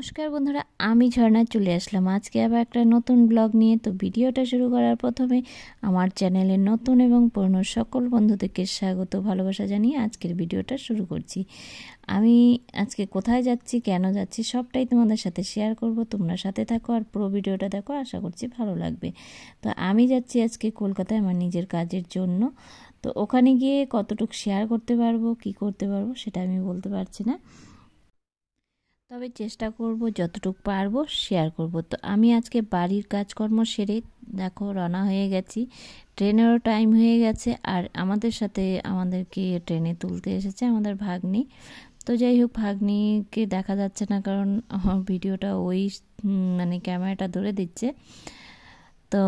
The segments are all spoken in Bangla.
নমস্কার বন্ধুরা, আমি ঝর্ণা চলে আসলাম আজকে আবার একটা নতুন ব্লগ নিয়ে। তো ভিডিওটা শুরু করার প্রথমে আমার চ্যানেলের নতুন এবং পুরনো সকল বন্ধুদেরকে স্বাগত ভালোবাসা জানিয়ে আজকের ভিডিওটা শুরু করছি। আমি আজকে কোথায় যাচ্ছি, কেন যাচ্ছি সবটাই তোমাদের সাথে শেয়ার করব। তোমরা সাথে থাকো আর পুরো ভিডিওটা দেখো, আশা করছি ভালো লাগবে। তো আমি যাচ্ছি আজকে কলকাতায় আমার নিজের কাজের জন্য। তো ওখানে গিয়ে কতটুকু শেয়ার করতে পারবো, কি করতে পারবো সেটা আমি বলতে পারছি না, তবে চেষ্টা করব যতটুকু পারবো শেয়ার করব। তো আমি আজকে বাড়ির কাজকর্ম সেরে দেখো রওনা হয়ে গেছি। ট্রেনেরও টাইম হয়ে গেছে আর আমাদের সাথে আমাদেরকে ট্রেনে তুলতে এসেছে আমাদের ভাগ্নি। তো যাই হোক, ভাগ্নিকে দেখা যাচ্ছে না কারণ ভিডিওটা ওই মানে ক্যামেরাটা ধরে দিচ্ছে। তো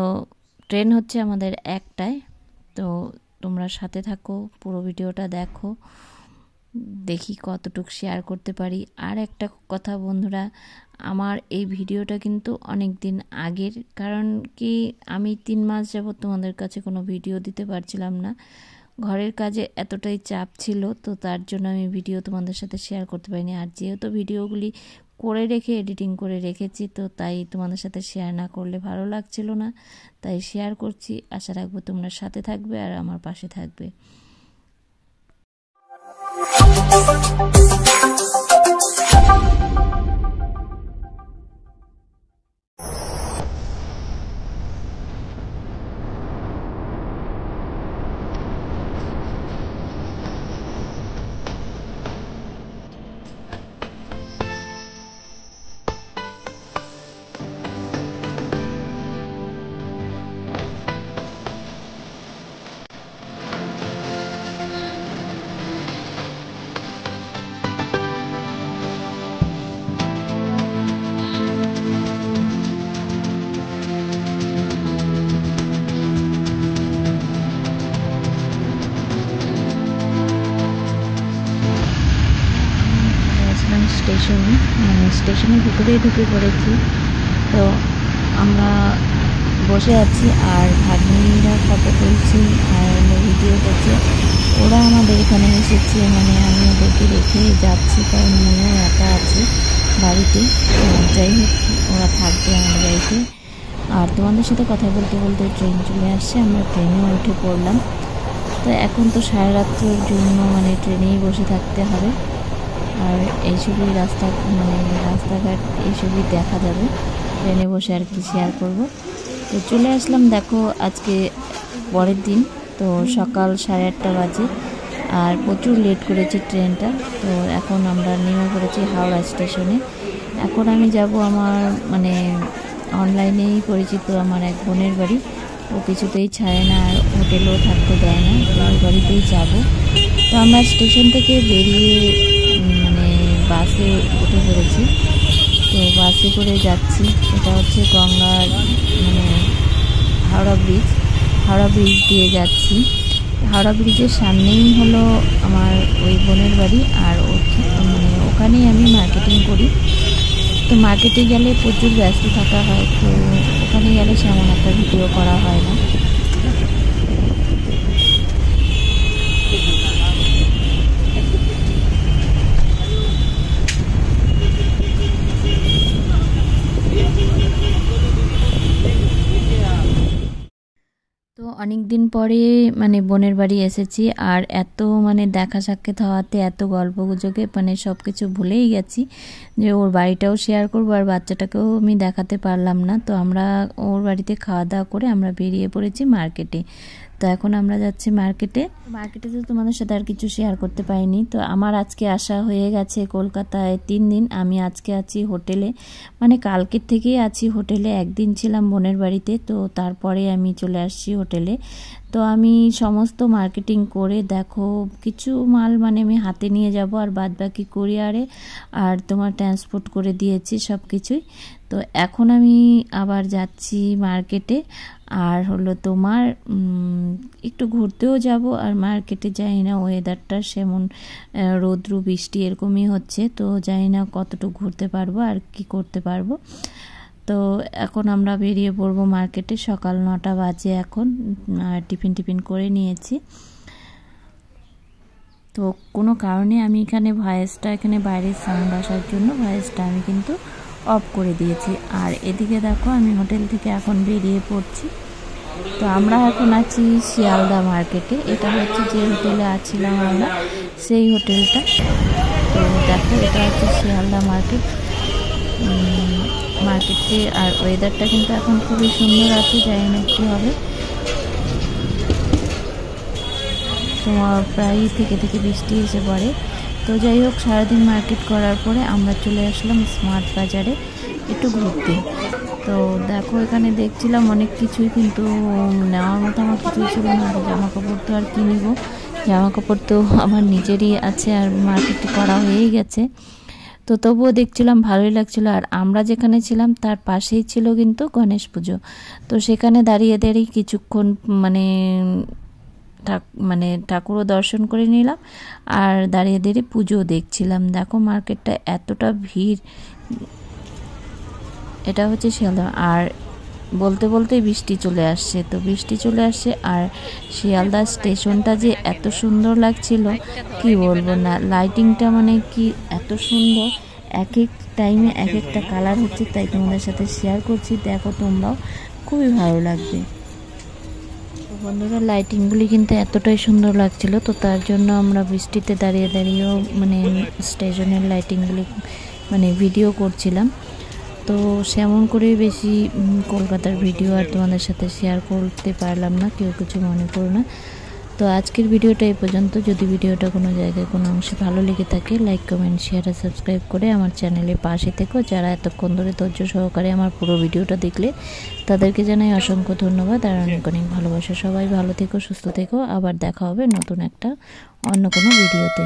ট্রেন হচ্ছে আমাদের একটায়। তো তোমরা সাথে থাকো, পুরো ভিডিওটা দেখো, দেখি কতটুকু শেয়ার করতে পারি। আর একটা কথা বন্ধুরা, আমার এই ভিডিওটা কিন্তু অনেক দিন আগের, কারণ কি আমি 3 মাস যাবত তোমাদের কাছে কোনো ভিডিও দিতে পারছিলাম না। ঘরের কাজে এতটাই চাপ ছিল, তো তার জন্য আমি ভিডিও তোমাদের সাথে শেয়ার করতে পারিনি। আর যেহেতু ভিডিওগুলি করে রেখে এডিটিং করে রেখেছি, তো তাই তোমাদের সাথে শেয়ার না করলে ভালো লাগছিল না, তাই শেয়ার করছি। আশা রাখবো তোমরা সাথে থাকবে আর আমার পাশে থাকবে। স্টেশনের ভিতরেই ঢুকে পড়েছি। তো আমরা বসে আছি আর ভাগ্নিরা ফটো তুলছি আর ভিডিও করছে। ওরা আমাদের এখানে এসেছে, মানে আমি ওদেরকে রেখে যাচ্ছি কারণ মনেও একা আছে বাড়িতে। যাই হোক, ওরা থাকবে আমার বাড়িতে। আর তোমাদের সাথে কথা বলতে বলতে ট্রেন চলে আসছে, আমরা ট্রেনেও উঠে পড়লাম। তো এখন তো সারা রাত্রের জন্য মানে ট্রেনেই বসে থাকতে হবে। আর এইসবই রাস্তাঘাট এইসবই দেখা যাবে ট্রেনে বসে, আর কি শেয়ার করব। তো চলে আসলাম, দেখো আজকে পরের দিন। তো সকাল 8:30 বাজে আর প্রচুর লেট করেছে ট্রেনটা। তো এখন আমরা নেমে পড়েছি হাওড়া স্টেশনে। এখন আমি যাব আমার মানে অনলাইনেই পরিচিত আমার এক বোনের বাড়ি। ও কিছুতেই ছাড়ে না আর হোটেলেও থাকতে দেয় না, তো ওই বাড়িতেই যাব। তো আমরা স্টেশন থেকে বেরিয়ে বাসে উঠে পড়েছি। তো বাসে করে যাচ্ছি, এটা হচ্ছে গঙ্গার হাওড়া ব্রিজ দিয়ে যাচ্ছি। হাওড়া ব্রিজের সামনেই হলো আমার ওই বোনের বাড়ি, আর ওখানেই আমি মার্কেটিং করি। তো মার্কেটে গেলে প্রচুর ব্যস্ত থাকা হয়, তো ওখানে গেলে সেমন একটা ভিডিও করা হয় না। তো অনেক দিন পরে বোনের বাড়ি এসেছি, আর এত দেখা সাক্ষাৎ হওয়াতে এত গল্প গুজবে সব কিছু ভুলেই গেছি যে ওর বাড়িটাও শেয়ার করবো আর বাচ্চাটাকেও আমি দেখাতে পারলাম না। তো আমরা ওর বাড়িতে খাওয়া দাওয়া করে আমরা বেরিয়ে পড়েছি মার্কেটে। তো এখন আমরা যাচ্ছি মার্কেটে তো তোমাদের সাথে আর কিছু শেয়ার করতে পারিনি। তো আমার আজকে আসা হয়ে গেছে কলকাতায় 3 দিন। আমি আজকে আছি হোটেলে, কালকের থেকেই আছি হোটেলে। একদিন ছিলাম বোনের বাড়িতে, তো তারপরে আমি চলে আসছি হোটেলে। তো আমি সমস্ত মার্কেটিং করে দেখো কিছু মাল আমি হাতে নিয়ে যাব, আর বাদ বাকি কুরিয়ারে আর তোমার ট্রান্সপোর্ট করে দিয়েছি সব কিছুই। তো এখন আমি আবার যাচ্ছি মার্কেটে, আর হলো তোমার একটু ঘুরতেও যাব। আর মার্কেটে যাই না, ওয়েদারটা সেমন রৌদ্র বৃষ্টি এরকমই হচ্ছে, তো জানি না কতটুকু ঘুরতে পারবো আর কি করতে পারবো। তো এখন আমরা বেরিয়ে পড়বো মার্কেটে। সকাল 9টা বাজে এখন, আর টিফিন করে নিয়েছি। তো কোনো কারণে আমি এখানে বাইরের সাউন্ড আসার জন্য ভয়েসটা আমি কিন্তু অফ করে দিয়েছি। আর এদিকে দেখো আমি হোটেল থেকে এখন বেরিয়ে পড়ছি। তো আমরা এখন আছি শিয়ালদা মার্কেটে। এটা হচ্ছে যে হোটেলে আছিলাম আমরা, সেই হোটেলটা। তো দেখো এটা হচ্ছে শিয়ালদা মার্কেটে। আর ওয়েদারটা কিন্তু এখন খুবই সুন্দর আছে, জানি না কী হবে। তোমার প্রায় থেকে বৃষ্টি এসে পড়ে। তো যাই হোক, সারাদিন মার্কেট করার পরে আমরা চলে আসলাম স্মার্ট বাজারে একটু ঘুরতে। তো দেখো এখানে দেখছিলাম অনেক কিছুই, কিন্তু নেওয়ার মতো আমার কিছুই ছিল না। আর জামা কাপড় তো আর কি নেব, জামা কাপড় তো আমার নিজেরই আছে আর মার্কেটে করা হয়েই গেছে। তো তবুও দেখছিলাম ভালোই লাগছিল। আর আমরা যেখানে ছিলাম তার পাশেই ছিল কিন্তু গণেশ পুজো। তো সেখানে দাঁড়িয়ে দাঁড়িয়ে কিছুক্ষণ ঠাকুরও দর্শন করে নিলাম আর দাঁড়িয়ে দাঁড়িয়ে পুজো দেখছিলাম। দেখো মার্কেটটা এতটা ভিড়। এটা হচ্ছে শিয়ালদা। আর বলতে বলতেই বৃষ্টি চলে আসছে। তো বৃষ্টি চলে আসছে আর শিয়ালদা স্টেশনটা যে এত সুন্দর লাগছিল কি বলবো না। লাইটিংটা মানে কি এত সুন্দর, এক এক টাইমে এক একটা কালার হচ্ছে, তাই তোমাদের সাথে শেয়ার করছি। দেখো তোমরাও, খুবই ভালো লাগবে। বন্ধুরা, লাইটিংগুলি কিন্তু এতটাই সুন্দর লাগছিল, তো তার জন্য আমরা বৃষ্টিতে দাঁড়িয়ে দাঁড়িয়েও স্টেশনের লাইটিংগুলি ভিডিও করছিলাম। তো সেমন করে বেশি কলকাতার ভিডিও আর তোমাদের সাথে শেয়ার করতে পারলাম না, কেউ কিছু মনে করো না। তো আজকের ভিডিওটা এই পর্যন্ত। যদি ভিডিওটা কোনো জায়গায় কোনো অংশে ভালো লেগে থাকে, লাইক কমেন্ট শেয়ার আর সাবস্ক্রাইব করে আমার চ্যানেলের পাশে থেকো। যারা এতক্ষণ ধরে ধৈর্য সহকারে আমার পুরো ভিডিওটা দেখলে তাদেরকে জানাই অসংখ্য ধন্যবাদ আর অনেক অনেক ভালোবাসা। সবাই ভালো থেকো, সুস্থ থেকো। আবার দেখা হবে নতুন একটা অন্য কোনো ভিডিওতে।